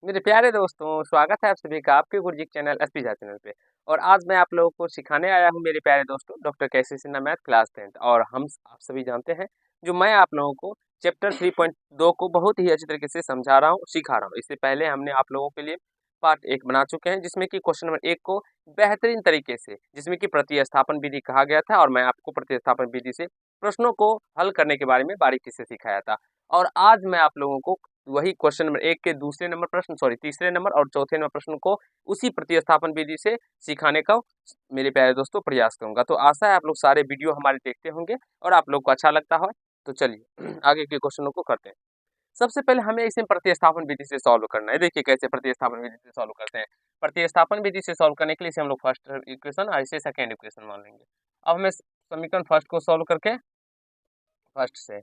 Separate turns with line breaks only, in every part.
मेरे प्यारे दोस्तों, स्वागत है आप सभी का आपके गुरुजी चैनल एसपी चैनल पे। और आज मैं आप लोगों को सिखाने आया हूँ मेरे प्यारे दोस्तों डॉक्टर कैसी सिन्हा मैथ क्लास 10th। और हम आप सभी जानते हैं जो मैं आप लोगों को चैप्टर 3.2 को बहुत ही अच्छी तरीके से समझा रहा हूँ, सिखा रहा हूँ। इससे पहले हमने आप लोगों के लिए पार्ट 1 बना चुके हैं, जिसमें कि क्वेश्चन नंबर 1 को बेहतरीन तरीके से, जिसमें कि प्रतिस्थापन विधि कहा गया था, और मैं आपको प्रतिस्थापन विधि से प्रश्नों को हल करने के बारे में बारीकी से सिखाया था। और आज मैं आप लोगों को वही क्वेश्चन नंबर 1 के दूसरे नंबर प्रश्न तीसरे नंबर और चौथे नंबर प्रश्न को उसी प्रतिस्थापन विधि से सिखाने का मेरे प्यारे दोस्तों प्रयास करूंगा। तो आशा है आप लोग सारे वीडियो हमारे देखते होंगे और आप लोग को अच्छा लगता हो। तो चलिए आगे के क्वेश्चनों को करते हैं। सबसे पहले हमें इसे प्रतिस्थापन विधि से सॉल्व करना है। देखिए कैसे प्रतिस्थापन विधि से सॉल्व करते हैं। प्रतिस्थापन विधि से सॉल्व करने के लिए इसे हम लोग फर्स्ट इक्वेशन और इसे सेकेंड इक्वेशन मान लेंगे। अब हमें समीकरण फर्स्ट को सॉल्व करके फर्स्ट से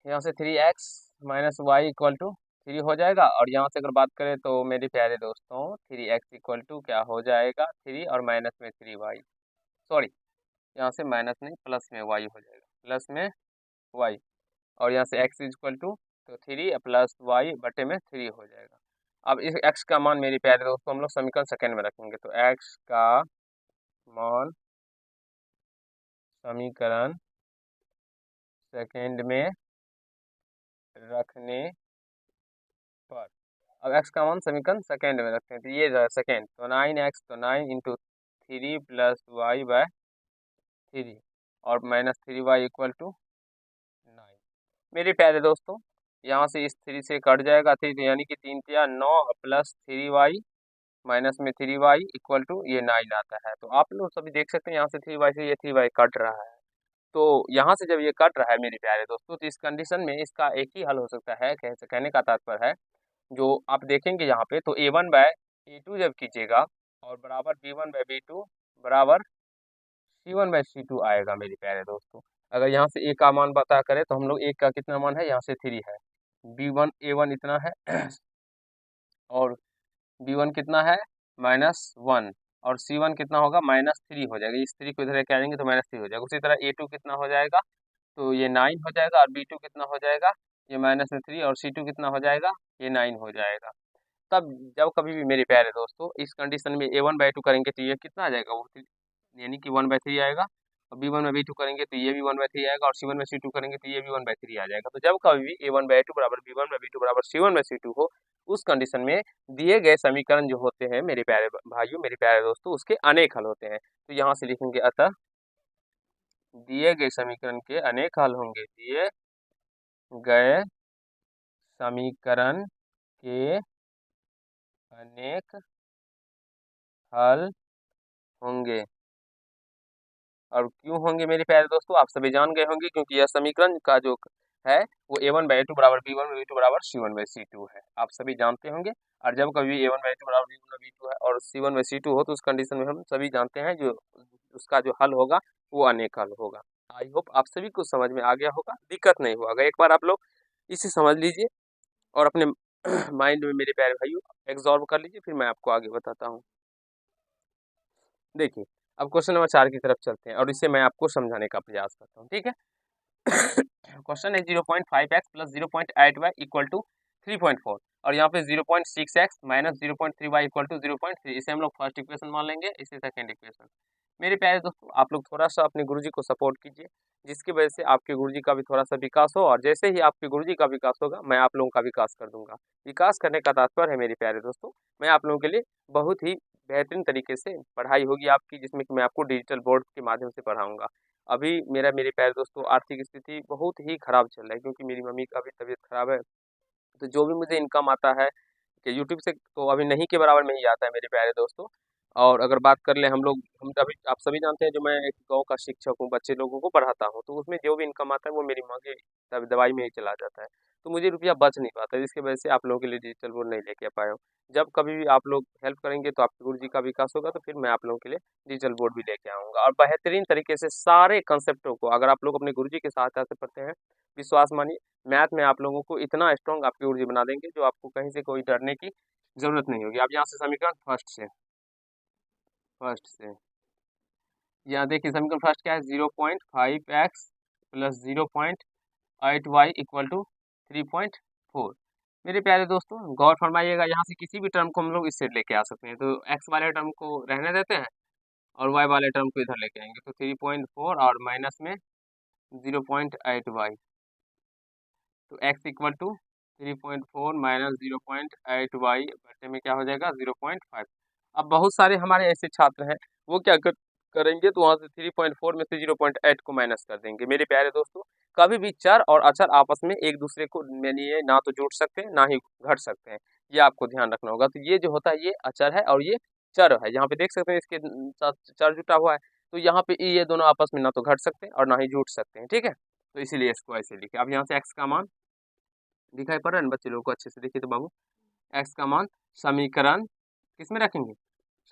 यहाँ से 3x minus Y equal to 3 हो जाएगा। और यहाँ से अगर बात करें तो मेरे प्यारे दोस्तों 3x इक्वल टू क्या हो जाएगा, 3 और माइनस में 3y, सॉरी यहाँ से माइनस नहीं प्लस में y हो जाएगा, प्लस में y। और यहाँ से x इक्वल टू तो 3 प्लस वाई बटे में 3 हो जाएगा। अब इस x का मान मेरे प्यारे दोस्तों हम लोग समीकरण सेकेंड में रखेंगे। तो x का मान समीकरण सेकेंड में रखने पर, अब x का मान समीकरण सेकेंड में रखते हैं। तो ये जो है सेकेंड, तो 9x, तो 9 इंटू 3 प्लस वाई बाय 3 और माइनस 3y इक्वल टू 9। मेरे प्यारे दोस्तों यहाँ से इस 3 से कट जाएगा 3, तो यानी कि 3 या 9 प्लस 3y माइनस में 3y इक्वल टू ये 9 आता है। तो आप लोग सभी देख सकते हैं यहाँ से 3y से ये 3y कट रहा है। तो यहाँ से जब ये कट रहा है मेरे प्यारे दोस्तों, तो इस कंडीशन में इसका एक ही हल हो सकता है। कहने का तात्पर्य है जो आप देखेंगे यहाँ पे, तो a1 बाय a2 जब कीजिएगा और बराबर b1 बाय b2 बराबर c1 बाय c2 आएगा मेरे प्यारे दोस्तों। अगर यहाँ से a का मान पता करें तो हम लोग a का कितना मान है, यहाँ से 3 है, b1 a1 इतना है और b1 कितना है -1, और c1 कितना होगा -3 हो जाएगा। इस 3 को इधर लेके आएंगे तो -3 हो जाएगा। उसी तरह a2 कितना हो जाएगा, तो ये 9 हो जाएगा, और b2 कितना हो जाएगा, ये -3, और c2 कितना हो जाएगा, ये 9 हो जाएगा। तब जब कभी भी मेरे प्यारे दोस्तों इस कंडीशन में a1/2 करेंगे तो ये कितना आ जाएगा, वो यानी कि 1/3 आएगा। और b1/b2 करेंगे तो ये भी 1/3 आएगा, और c1/c2 करेंगे तो ये भी 1/3 आ जाएगा। तो जब कभी भी a1/2 बराबर b1/b2 बराबर c1/c2 हो, उस कंडीशन में दिए गए समीकरण जो होते हैं मेरे प्यारे भाइयों, मेरे प्यारे दोस्तों, उसके अनेक हल होते हैं। तो यहाँ से लिखेंगे अतः दिए गए समीकरण के अनेक हल होंगे, दिए गए समीकरण के अनेक हल होंगे। और क्यों होंगे मेरे प्यारे दोस्तों, आप सभी जान गए होंगे, क्योंकि यह समीकरण का जो है वो a1/2 बराबर b1/b2 बराबर c1/c2 है, आप सभी जानते होंगे। और जब कभी a1/2 बराबर b1/b2 है और c1/c2 हो, तो उस कंडीशन में हम सभी जानते हैं जो उसका जो हल होगा वो अनेक हल होगा। आई होप आप सभी को समझ में आ गया होगा, दिक्कत नहीं होगा। एक बार आप लोग इसे समझ लीजिए और अपने माइंड में मेरे प्यारे भाइयों एब्जॉर्ब कर लीजिए, फिर मैं आपको आगे बताता हूँ। देखिए अब क्वेश्चन नंबर 4 की तरफ चलते हैं और इसे मैं आपको समझाने का प्रयास करता हूँ, ठीक है। क्वेश्चन है 0.5x plus 0.8y equal to 3.4, और यहाँ पे 0.6x minus 0.3y equal to 0.3। इसे हम लोग फर्स्ट इक्वेशन मान लेंगे, इसे सेकेंड इक्वेशन। मेरे प्यारे दोस्तों आप लोग थोड़ा सा अपने गुरुजी को सपोर्ट कीजिए, जिसकी वजह से आपके गुरुजी का भी थोड़ा सा विकास हो, और जैसे ही आपके गुरुजी का विकास होगा मैं आप लोगों का विकास कर दूंगा। विकास करने का तात्पर्य है मेरे प्यारे दोस्तों, मैं आप लोगों के लिए बहुत ही बेहतरीन तरीके से पढ़ाई होगी आपकी, जिसमें कि मैं आपको डिजिटल बोर्ड के माध्यम से पढ़ाऊंगा। अभी मेरे प्यारे दोस्तों आर्थिक स्थिति बहुत ही खराब चल रहा है, क्योंकि मेरी मम्मी का भी तबीयत खराब है। तो जो भी मुझे इनकम आता है कि यूट्यूब से, तो अभी नहीं के बराबर में ही आता है मेरे प्यारे दोस्तों। और अगर बात कर ले हम अभी आप सभी जानते हैं जो मैं एक गांव का शिक्षक हूँ, बच्चे लोगों को पढ़ाता हूँ, तो उसमें जो भी इनकम आता है वो मेरी माँ की दवाई में ही चला जाता है। तो मुझे रुपया बच नहीं पाता, जिसकी वजह से आप लोगों के लिए डिजिटल बोर्ड नहीं लेके आ पाया हूँ। जब कभी भी आप लोग हेल्प करेंगे तो आपके गुरु जी का विकास होगा, तो फिर मैं आप लोगों के लिए डिजिटल बोर्ड भी लेके आऊँगा, और बेहतरीन तरीके से सारे कंसेप्टों को अगर आप लोग अपने गुरु जी की सहायता से पढ़ते हैं, विश्वास मानिए मैथ में आप लोगों को इतना स्ट्रॉन्ग आपके गुरु जी बना देंगे जो आपको कहीं से कोई डरने की जरूरत नहीं होगी। आप यहाँ से समीकरण फर्स्ट से यहाँ देखिए समीकरण फर्स्ट क्या है, 0.5x plus 0.8y equal to 3.4। 4। मेरे प्यारे दोस्तों गौर फरमाइएगा, यहाँ से किसी भी टर्म को हम लोग इससे लेके आ सकते हैं। तो एक्स वाले टर्म को रहने देते हैं और वाई वाले टर्म को इधर लेके आएंगे। तो 3.4 और माइनस में 0.8y, तो x equal to 3.4 minus 0.8y बटे में क्या हो जाएगा 0.5। अब बहुत सारे हमारे ऐसे छात्र हैं, वो क्या करेंगे, तो वहाँ से 3.4 में से 0.8 को माइनस कर देंगे। मेरे प्यारे दोस्तों कभी भी चर और अचर आपस में एक दूसरे को यानी ये ना तो जुड़ सकते हैं ना ही घट सकते हैं, ये आपको ध्यान रखना होगा। तो ये जो होता है ये अचर है और ये चर है। यहाँ पे देख सकते हैं इसके साथ चर जुटा हुआ है, तो यहाँ पे ये दोनों आपस में ना तो घट सकते हैं और ना ही जुड़ सकते हैं, ठीक है। तो इसीलिए इसको ऐसे लिखे। अब यहाँ से x का मान दिखाई पड़ रहा है ना बच्चे लोगों को, अच्छे से देखिए तो बाबू, एक्स का मान समीकरण किस में रखेंगे,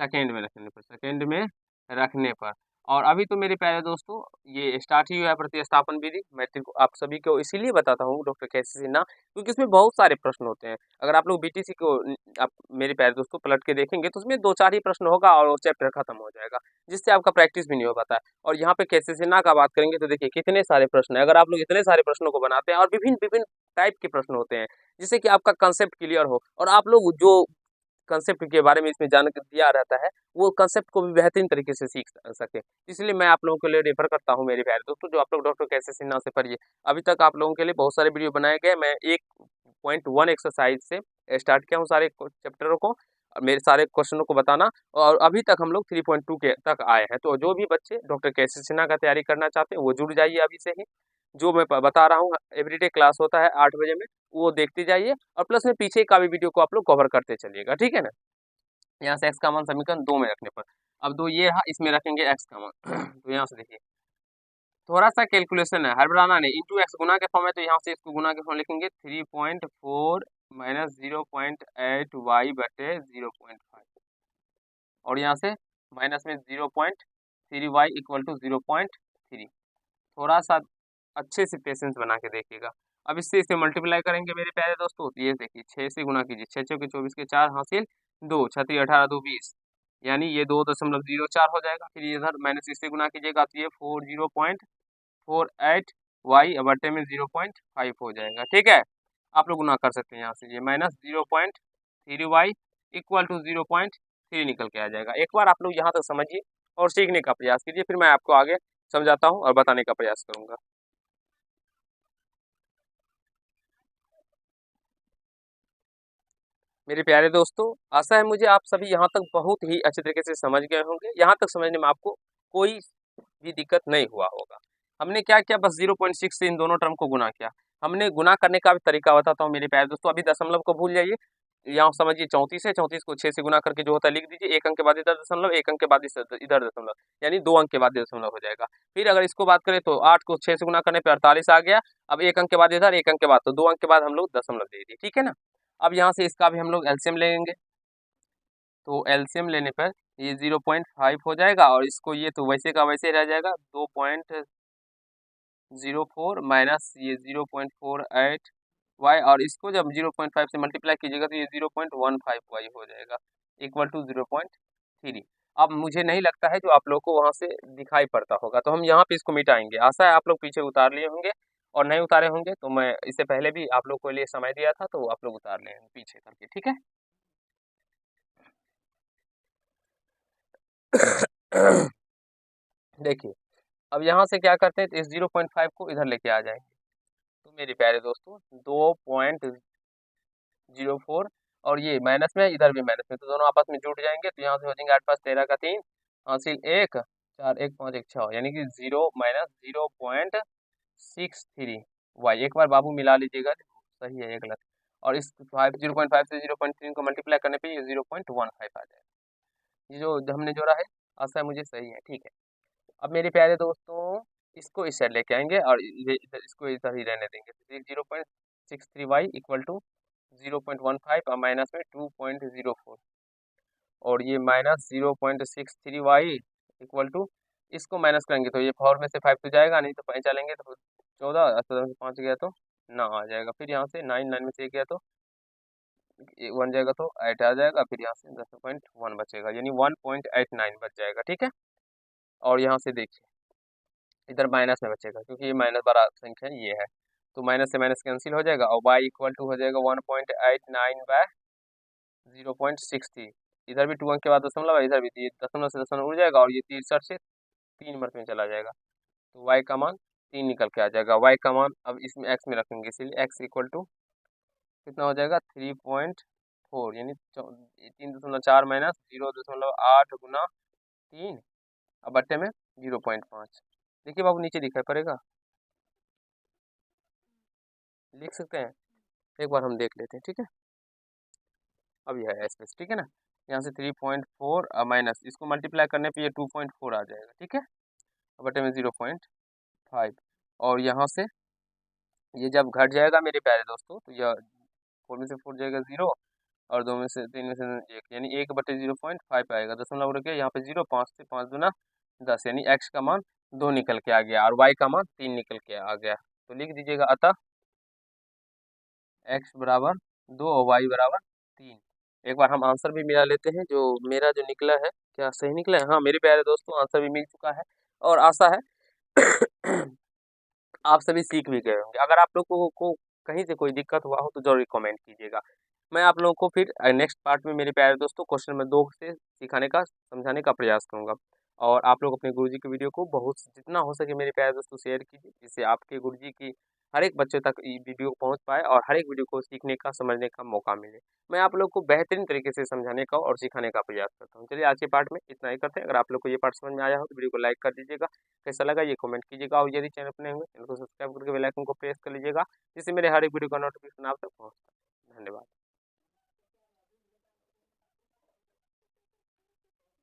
सेकेंड में रखने पर, सेकेंड में रखने पर। और अभी तो मेरे प्यारे दोस्तों ये स्टार्ट ही हुआ है प्रतिस्थापन विधि। मैं आप सभी को इसीलिए बताता हूँ डॉक्टर कैसे सिन्हा, क्योंकि इसमें बहुत सारे प्रश्न होते हैं। अगर आप लोग बीटीसी को आप मेरे प्यारे दोस्तों पलट के देखेंगे तो उसमें 2-4 ही प्रश्न होगा और वो चैप्टर खत्म हो जाएगा, जिससे आपका प्रैक्टिस भी नहीं हो पाता है। और यहाँ पे कैसे सिन्हा का बात करेंगे तो देखिए कितने सारे प्रश्न है। अगर आप लोग इतने सारे प्रश्नों को बनाते हैं और विभिन्न विभिन्न टाइप के प्रश्न होते हैं, जिससे कि आपका कंसेप्ट क्लियर हो और आप लोग जो कंसेप्ट के बारे में इसमें जान दिया रहता है वो कंसेप्ट को भी बेहतरीन तरीके से सीख सके। इसलिए मैं आप लोगों के लिए रेफर करता हूँ मेरे प्यारे दोस्तों, जो आप लोग डॉक्टर कैसे सिन्हा से पढ़िए। अभी तक आप लोगों के लिए बहुत सारे वीडियो बनाए गए, मैं 1.1 एक्सरसाइज से स्टार्ट किया हूँ सारे चैप्टरों को, और मेरे सारे क्वेश्चनों को बताना, और अभी तक हम लोग 3.2 के तक आए हैं। तो जो भी बच्चे डॉक्टर कैसे सिन्हा का तैयारी करना चाहते हैं वो जुड़ जाइए अभी से ही। जो मैं बता रहा हूँ एवरीडे क्लास होता है 8 बजे में, वो देखते जाइए और प्लस में पीछे का भी वीडियो को आप लोग कवर करते चलिएगा, ठीक है ना। यहाँ से एक्स का मान समीकरण 2 में रखने पर, अब 2 ये रहा, इसमें रखेंगे एक्स का मान तो यहाँ से देखिए थोड़ा सा कैलकुलेशन है, हड़बड़ाना नहीं। इंटू एक्स गुना के फॉर्म है, तो यहाँ से इसको गुना के फॉर्म लिखेंगे 3.4 माइनस 0.8 y बटे 0.5, और यहाँ से माइनस में 0.3y इक्वल टू 0.3। थोड़ा सा अच्छे से पेशेंस बना के देखिएगा। अब इससे इसे मल्टीप्लाई करेंगे मेरे प्यारे दोस्तों, तो ये देखिए 6 से गुना कीजिए, 6 चौके 24 के 4 हासिल 2, 6 18 2 20, यानी ये 2.04 हो जाएगा। फिर इधर माइनस इससे गुना कीजिएगा तो ये 40.48y बटे में 0.5 हो जाएगा, ठीक है। आप लोग गुना कर सकते हैं यहाँ से, ये माइनस 0.3y इक्वल टू 0.3 निकल के आ जाएगा। एक बार आप लोग यहाँ तक समझिए और सीखने का प्रयास कीजिए, फिर मैं आपको आगे समझाता हूँ और बताने का प्रयास करूँगा। मेरे प्यारे दोस्तों आशा है मुझे आप सभी यहाँ तक बहुत ही अच्छे तरीके से समझ गए होंगे। यहाँ तक समझने में आपको कोई भी दिक्कत नहीं हुआ होगा। हमने क्या किया, बस 0.6 से इन दोनों टर्म को गुना किया। हमने गुना करने का भी तरीका बताता हूँ मेरे प्यारे दोस्तों। अभी दशमलव को भूल जाइए, यहाँ समझिए 34 है, 34 को 6 से गुना करके जो होता है लिख दीजिए, 1 अंक के बाद इधर दशमलव, 1 अंक के बाद इधर दशमलव, यानी 2 अंक के बाद दशमलव हो जाएगा। फिर अगर इसको बात करें तो 8 को 6 से गुना करने पर 48 आ गया। अब 1 अंक के बाद इधर, 1 अंक के बाद, तो 2 अंक के बाद हम लोग दशमलव दे दिए, ठीक है ना। अब यहाँ से इसका भी हम लोग एलसीएम लेंगे, तो एलसीएम लेने पर ये 0.5 हो जाएगा, और इसको ये तो वैसे का वैसे रह जाएगा, 2.04 माइनस ये 0.48 वाई, और इसको जब 0.5 से मल्टीप्लाई कीजिएगा तो ये 0.15 वाई हो जाएगा इक्वल टू 0.3। अब मुझे नहीं लगता है जो आप लोग को वहाँ से दिखाई पड़ता होगा, तो हम यहाँ पे इसको मिटाएंगे। आशा है आप लोग पीछे उतार लिए होंगे, और नहीं उतारे होंगे तो मैं इससे पहले भी आप लोग को लिए समय दिया था, तो आप लोग उतार ले पीछे करके, ठीक है। देखिए अब यहाँ से क्या करते हैं, तो इस 0.5 को इधर लेके आ जाएंगे, तो मेरे प्यारे दोस्तों 2.04, और ये माइनस में इधर भी माइनस में, तो दोनों आपस में जुड़ जाएंगे, तो यहाँ से हो जाएंगे 8 5 13 का 3 हासिल 1 4 1 5 1 6, यानी कि 0 माइनस 0.63 वाई। एक बार बाबू मिला लीजिएगा, सही है ये गलत, और इस 0.5 से 0.3 को मल्टीप्लाई करने पे ये 0.15 आ जाएगा। ये जो हमने जोड़ा है आशा है मुझे सही है, ठीक है। अब मेरे प्यारे दोस्तों इसको इस साइड लेके आएंगे और इसको इधर ही रहने देंगे, तो 0.63y इक्वल टू 0.15 और माइनस में 2.04, और ये माइनस 0.63y इक्वल टू, इसको माइनस करेंगे तो ये 4 में से 5 तो जाएगा नहीं, तो 5 चलेंगे तो 14, 14 में से 5 गया तो 9 आ जाएगा। फिर यहाँ से 9 9 में से 1 गया तो 1 जाएगा, तो 8 आ जाएगा। फिर यहाँ से 10.1 बचेगा, यानी 1.89 बच जाएगा, ठीक है। और यहाँ से देखिए इधर माइनस में बचेगा, क्योंकि ये माइनस बड़ा संख्या ये है, तो माइनस से माइनस कैंसिल हो जाएगा और y इक्वल टू हो जाएगा 1.89/0.63। इधर भी 2 अंक के बाद दशमलव है, इधर भी दशमलव से दशमलव उड़ जाएगा और ये 63 से 3 मर्त में चला जाएगा, तो y का मान 3 निकल के आ जाएगा। y का मान अब इसमें x में रखेंगे, इसीलिए x इक्वल टू कितना हो जाएगा 3.4, यानी 3.4 माइनस 0.8 गुना 3 अब बट्टे में 0.5। देखिए बाबू नीचे दिखाई पड़ेगा, लिख सकते हैं, एक बार हम देख लेते हैं, ठीक है। अब यह है स्पेस, ठीक है ना, यहाँ से 3.4 माइनस इसको मल्टीप्लाई करने पे ये 2.4 आ जाएगा, ठीक है, बटे में 0.5 और यहाँ से ये जब घट जाएगा मेरे प्यारे दोस्तों तो यह 4 में से 4 जाएगा 0 और 2 में से 3 में से 1, यानी 1/0.5 आएगा, दशमलव रख के यहाँ पे 0, 5 से 5 दूना 10, यानी x का मान 2 निकल के आ गया और y का मान 3 निकल के आ गया। तो लिख दीजिएगा अतः x बराबर 2 और y बराबर 3। एक बार हम आंसर भी मिला लेते हैं, जो मेरा जो निकला है क्या सही निकला है? हाँ मेरे प्यारे दोस्तों आंसर भी मिल चुका है और आशा है आप सभी सीख भी गए होंगे। अगर आप लोगों को कहीं से कोई दिक्कत हुआ हो तो जरूर कमेंट कीजिएगा। मैं आप लोगों को फिर नेक्स्ट पार्ट में मेरे प्यारे दोस्तों क्वेश्चन नंबर 2 से सिखाने का समझाने का प्रयास करूंगा। और आप लोग अपने गुरुजी की वीडियो को बहुत जितना हो सके मेरे प्यारे दोस्तों शेयर कीजिए, जिससे आपके गुरुजी की हर एक बच्चे तक ये वीडियो पहुंच पाए और हर एक वीडियो को सीखने का समझने का मौका मिले। मैं आप लोग को बेहतरीन तरीके से समझाने का और सिखाने का प्रयास करता हूँ। चलिए आज के पार्ट में इतना ही करते हैं। अगर आप लोग को ये पार्ट समझ में आया हो तो वीडियो को लाइक कर दीजिएगा, कैसा लगा ये कमेंट कीजिएगा और यदि चैनल पर नए होंगे चैनल को सब्सक्राइब करके बेल आइकन को प्रेस कर लीजिएगा, जिससे मेरे हर एक वीडियो का नोटिफिकेशन आप तक पहुँचता है। धन्यवाद।